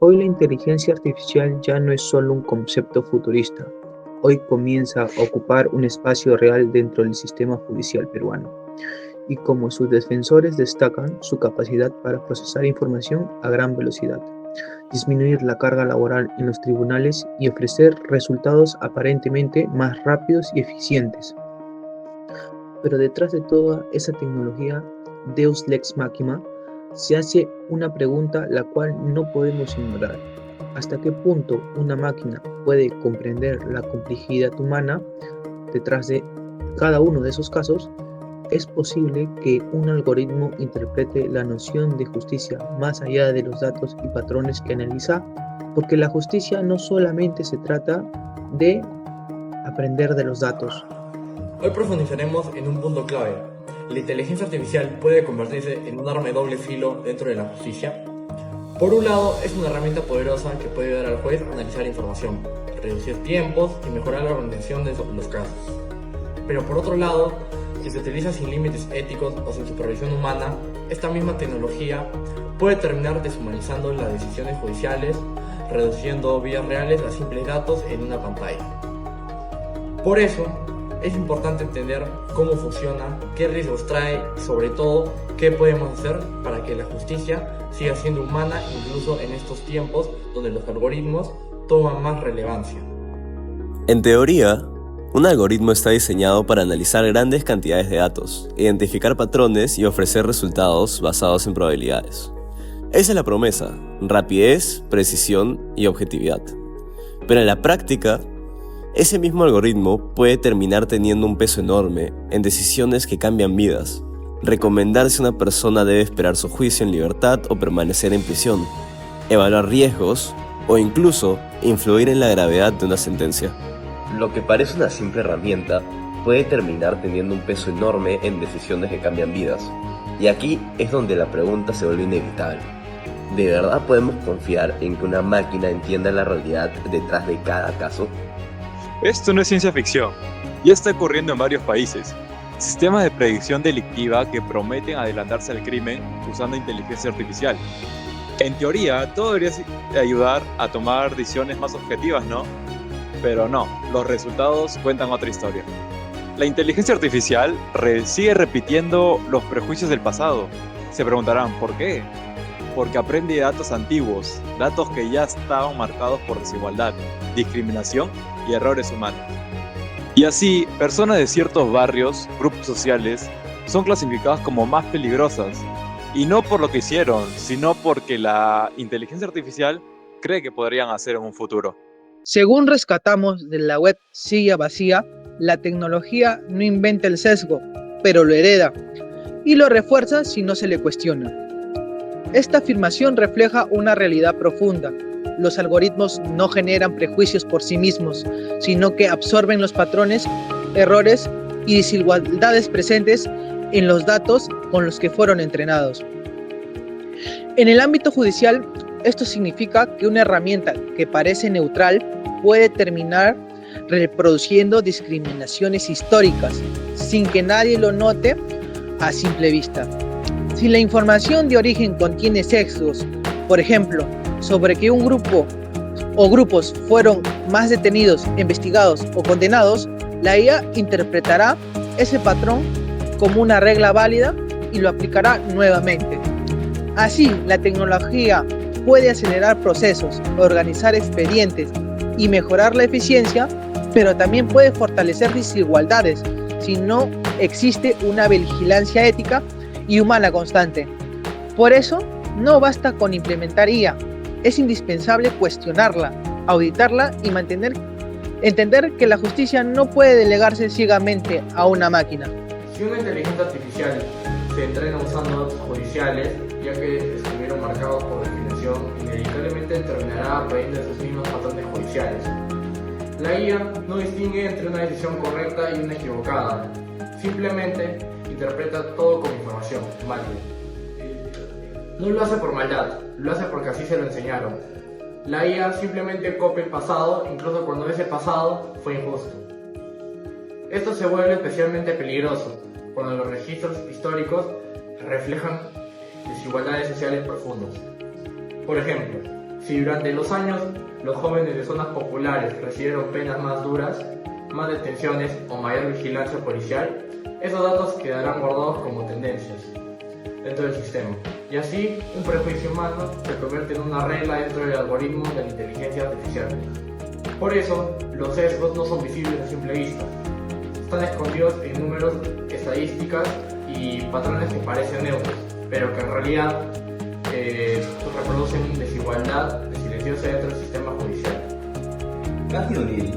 Hoy la inteligencia artificial ya no es solo un concepto futurista, hoy comienza a ocupar un espacio real dentro del sistema judicial peruano, y como sus defensores destacan su capacidad para procesar información a gran velocidad, disminuir la carga laboral en los tribunales y ofrecer resultados aparentemente más rápidos y eficientes. Pero detrás de toda esa tecnología, Deus Lex Machina, se hace una pregunta la cual no podemos ignorar. ¿Hasta qué punto una máquina puede comprender la complejidad humana detrás de cada uno de esos casos? ¿Es posible que un algoritmo interprete la noción de justicia más allá de los datos y patrones que analiza? Porque la justicia no solamente se trata de aprender de los datos. Hoy profundizaremos en un punto clave. ¿La inteligencia artificial puede convertirse en un arma de doble filo dentro de la justicia? Por un lado, es una herramienta poderosa que puede ayudar al juez a analizar información, reducir tiempos y mejorar la organización de los casos. Pero por otro lado, si se utiliza sin límites éticos o sin supervisión humana, esta misma tecnología puede terminar deshumanizando las decisiones judiciales, reduciendo vidas reales a simples datos en una pantalla. Por eso, es importante entender cómo funciona, qué riesgos trae y sobre todo qué podemos hacer para que la justicia siga siendo humana incluso en estos tiempos donde los algoritmos toman más relevancia. En teoría, un algoritmo está diseñado para analizar grandes cantidades de datos, identificar patrones y ofrecer resultados basados en probabilidades. Esa es la promesa: rapidez, precisión y objetividad. Pero en la práctica, ese mismo algoritmo puede terminar teniendo un peso enorme en decisiones que cambian vidas. Recomendar si una persona debe esperar su juicio en libertad o permanecer en prisión, evaluar riesgos o incluso influir en la gravedad de una sentencia. Lo que parece una simple herramienta puede terminar teniendo un peso enorme en decisiones que cambian vidas. Y aquí es donde la pregunta se vuelve inevitable. ¿De verdad podemos confiar en que una máquina entienda la realidad detrás de cada caso? Esto no es ciencia ficción, ya está ocurriendo en varios países. Sistemas de predicción delictiva que prometen adelantarse al crimen usando inteligencia artificial. En teoría, todo debería ayudar a tomar decisiones más objetivas, ¿no? Pero no, los resultados cuentan otra historia. La inteligencia artificial sigue repitiendo los prejuicios del pasado. Se preguntarán, ¿por qué? Porque aprende de datos antiguos, datos que ya estaban marcados por desigualdad, discriminación y errores humanos. Y así, personas de ciertos barrios, grupos sociales, son clasificadas como más peligrosas. Y no por lo que hicieron, sino porque la inteligencia artificial cree que podrían hacer en un futuro. Según rescatamos de la web Silla Vacía, la tecnología no inventa el sesgo, pero lo hereda y lo refuerza si no se le cuestiona. Esta afirmación refleja una realidad profunda. Los algoritmos no generan prejuicios por sí mismos, sino que absorben los patrones, errores y desigualdades presentes en los datos con los que fueron entrenados. En el ámbito judicial, esto significa que una herramienta que parece neutral puede terminar reproduciendo discriminaciones históricas sin que nadie lo note a simple vista. Si la información de origen contiene sesgos, por ejemplo, sobre que un grupo o grupos fueron más detenidos, investigados o condenados, la IA interpretará ese patrón como una regla válida y lo aplicará nuevamente. Así, la tecnología puede acelerar procesos, organizar expedientes y mejorar la eficiencia, pero también puede fortalecer desigualdades si no existe una vigilancia ética y humana constante. Por eso, no basta con implementar IA, es indispensable cuestionarla, auditarla y entender que la justicia no puede delegarse ciegamente a una máquina. Si una inteligencia artificial se entrena usando datos judiciales, ya que estuvieron marcados por definición, inevitablemente terminará aprendiendo sus mismos patrones judiciales. La IA no distingue entre una decisión correcta y una equivocada, simplemente interpreta todo como información válida. No lo hace por maldad, lo hace porque así se lo enseñaron. La IA simplemente copia el pasado, incluso cuando ese pasado fue injusto. Esto se vuelve especialmente peligroso cuando los registros históricos reflejan desigualdades sociales profundas. Por ejemplo, Si durante los años los jóvenes de zonas populares recibieron penas más duras, más detenciones o mayor vigilancia policial, esos datos quedarán guardados como tendencias dentro del sistema. Y así, un prejuicio humano se convierte en una regla dentro del algoritmo de la inteligencia artificial. Por eso, los sesgos no son visibles a simple vista. Están escondidos en números, estadísticas y patrones que parecen neutros, pero que en realidad reproducen desigualdad silenciosa dentro del sistema judicial. Cathy O'Neil,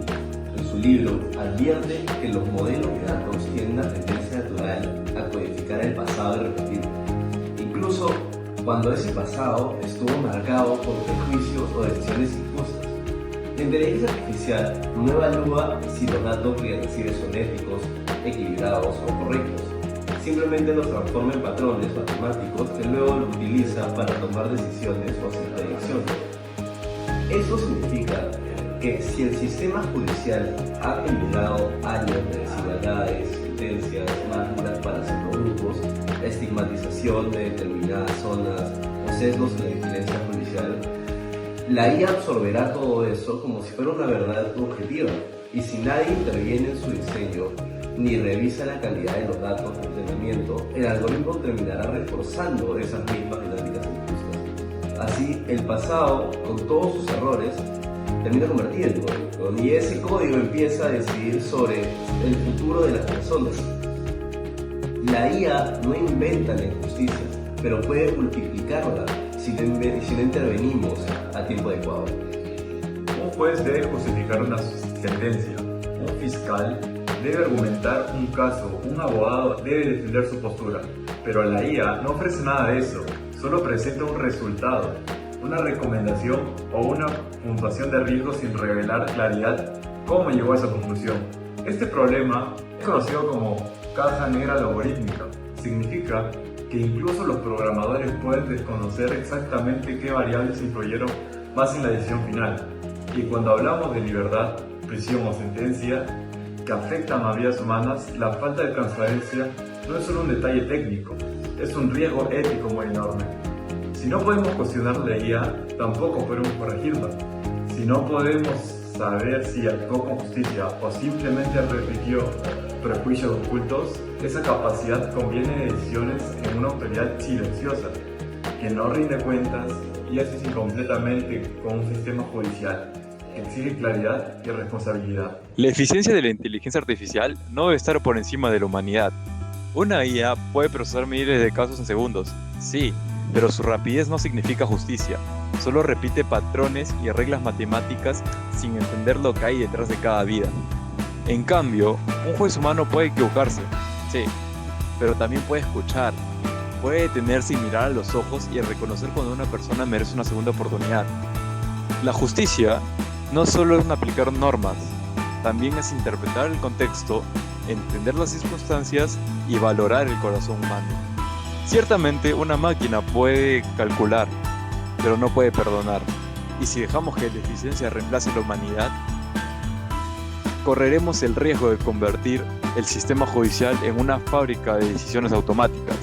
en su libro, advierte que los modelos de datos tienen una tendencia natural a codificar el pasado y repetirlo, incluso cuando ese pasado estuvo marcado por prejuicios o decisiones injustas. La inteligencia artificial no evalúa si los datos que recibe son éticos, equilibrados o correctos. Simplemente los transforma en patrones matemáticos que luego lo utiliza para tomar decisiones o hacer predicciones. Eso significa que si el sistema judicial ha acumulado años de desigualdades, sentencias más duras para ciertos grupos, estigmatización de determinadas zonas o sesgos en la vigilancia judicial, la IA absorberá todo eso como si fuera una verdad objetiva, y si nadie interviene en su diseño ni revisa la calidad de los datos de entrenamiento, el algoritmo terminará reforzando esas mismas dinámicas injustas. Así, el pasado, con todos sus errores, termina convertido en código, y ese código empieza a decidir sobre el futuro de las personas. La IA no inventa la injusticia, pero puede multiplicarla si no intervenimos a tiempo adecuado. Un juez debe justificar una sentencia, un fiscal debe argumentar un caso, un abogado debe defender su postura, pero la IA no ofrece nada de eso, solo presenta un resultado, una recomendación o una puntuación de riesgo sin revelar claridad cómo llegó a esa conclusión. Este problema es conocido como caja negra algorítmica. Significa que incluso los programadores pueden desconocer exactamente qué variables influyeron más en la decisión final. Y cuando hablamos de libertad, prisión o sentencia que afectan a vidas humanas, la falta de transparencia no es solo un detalle técnico, es un riesgo ético muy enorme. Si no podemos cuestionar la IA, tampoco podemos corregirla. Si no podemos saber si actuó con justicia o simplemente repitió prejuicios ocultos, esa capacidad conviene de decisiones en una autoridad silenciosa, que no rinde cuentas y hace incompletamente con un sistema judicial que exige claridad y responsabilidad. La eficiencia de la inteligencia artificial no debe estar por encima de la humanidad. Una IA puede procesar miles de casos en segundos, sí, pero su rapidez no significa justicia. Solo repite patrones y reglas matemáticas sin entender lo que hay detrás de cada vida. En cambio, un juez humano puede equivocarse, sí, pero también puede escuchar, puede detenerse y mirar a los ojos y reconocer cuando una persona merece una segunda oportunidad. La justicia no solo es aplicar normas, también es interpretar el contexto, entender las circunstancias y valorar el corazón humano. Ciertamente una máquina puede calcular, pero no puede perdonar. Y si dejamos que la eficiencia reemplace la humanidad, correremos el riesgo de convertir el sistema judicial en una fábrica de decisiones automáticas,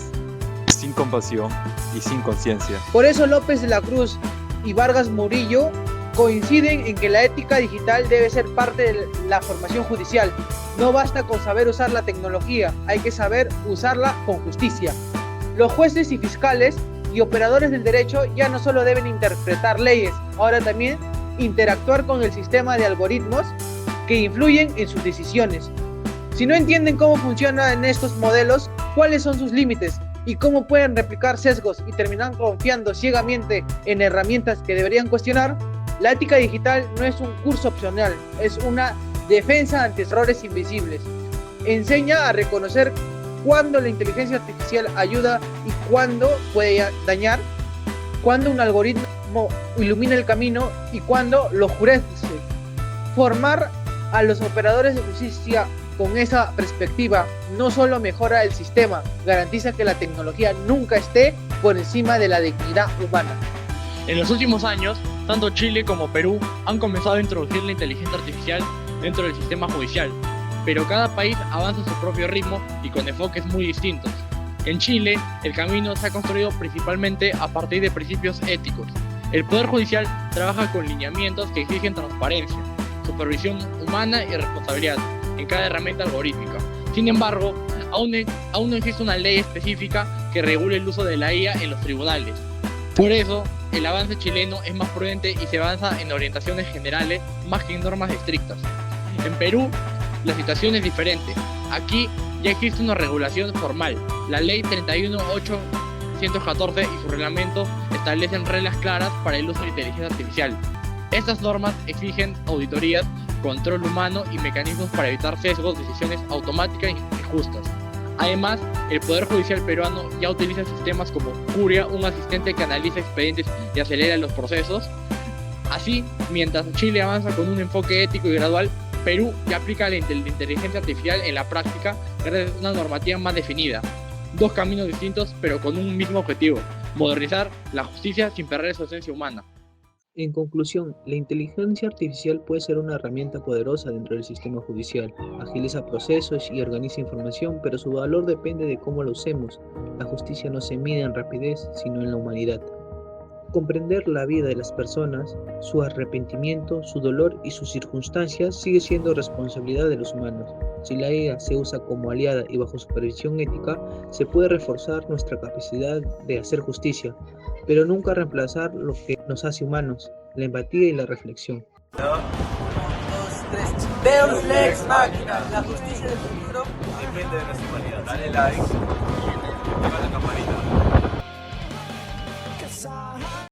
sin compasión y sin conciencia. Por eso López de la Cruz y Vargas Murillo coinciden en que la ética digital debe ser parte de la formación judicial. No basta con saber usar la tecnología, hay que saber usarla con justicia. Los jueces y fiscales y operadores del derecho ya no solo deben interpretar leyes, ahora también interactuar con el sistema de algoritmos que influyen en sus decisiones. Si no entienden cómo funcionan estos modelos, cuáles son sus límites y cómo pueden replicar sesgos y terminan confiando ciegamente en herramientas que deberían cuestionar, la ética digital no es un curso opcional, es una defensa ante errores invisibles. Enseña a reconocer cuándo la inteligencia artificial ayuda y cuándo puede dañar, cuándo un algoritmo ilumina el camino y cuándo lo oscurece. Formar a los operadores de justicia con esa perspectiva no solo mejora el sistema, garantiza que la tecnología nunca esté por encima de la dignidad humana. En los últimos años, tanto Chile como Perú han comenzado a introducir la inteligencia artificial dentro del sistema judicial, pero cada país avanza a su propio ritmo y con enfoques muy distintos. En Chile, el camino se ha construido principalmente a partir de principios éticos. El Poder Judicial trabaja con lineamientos que exigen transparencia, supervisión humana y responsabilidad en cada herramienta algorítmica. Sin embargo, aún no existe una ley específica que regule el uso de la IA en los tribunales. Por eso, el avance chileno es más prudente y se avanza en orientaciones generales más que en normas estrictas. En Perú, la situación es diferente. Aquí ya existe una regulación formal. La Ley 31.814 y su reglamento establecen reglas claras para el uso de inteligencia artificial. Estas normas exigen auditorías, control humano y mecanismos para evitar sesgos, decisiones automáticas y justas. Además, el Poder Judicial peruano ya utiliza sistemas como Curia, un asistente que analiza expedientes y acelera los procesos. Así, mientras Chile avanza con un enfoque ético y gradual, Perú ya aplica la inteligencia artificial en la práctica gracias a una normativa más definida. Dos caminos distintos, pero con un mismo objetivo: modernizar la justicia sin perder su esencia humana. En conclusión, la inteligencia artificial puede ser una herramienta poderosa dentro del sistema judicial. Agiliza procesos y organiza información, pero su valor depende de cómo lo usemos. La justicia no se mide en rapidez, sino en la humanidad. Comprender la vida de las personas, su arrepentimiento, su dolor y sus circunstancias sigue siendo responsabilidad de los humanos. Si la IA se usa como aliada y bajo supervisión ética, se puede reforzar nuestra capacidad de hacer justicia, pero nunca reemplazar lo que nos hace humanos, la empatía y la reflexión. Deus Lex Machina, la justicia del futuro depende de nuestra humanidad. Dale like y activa la campanita.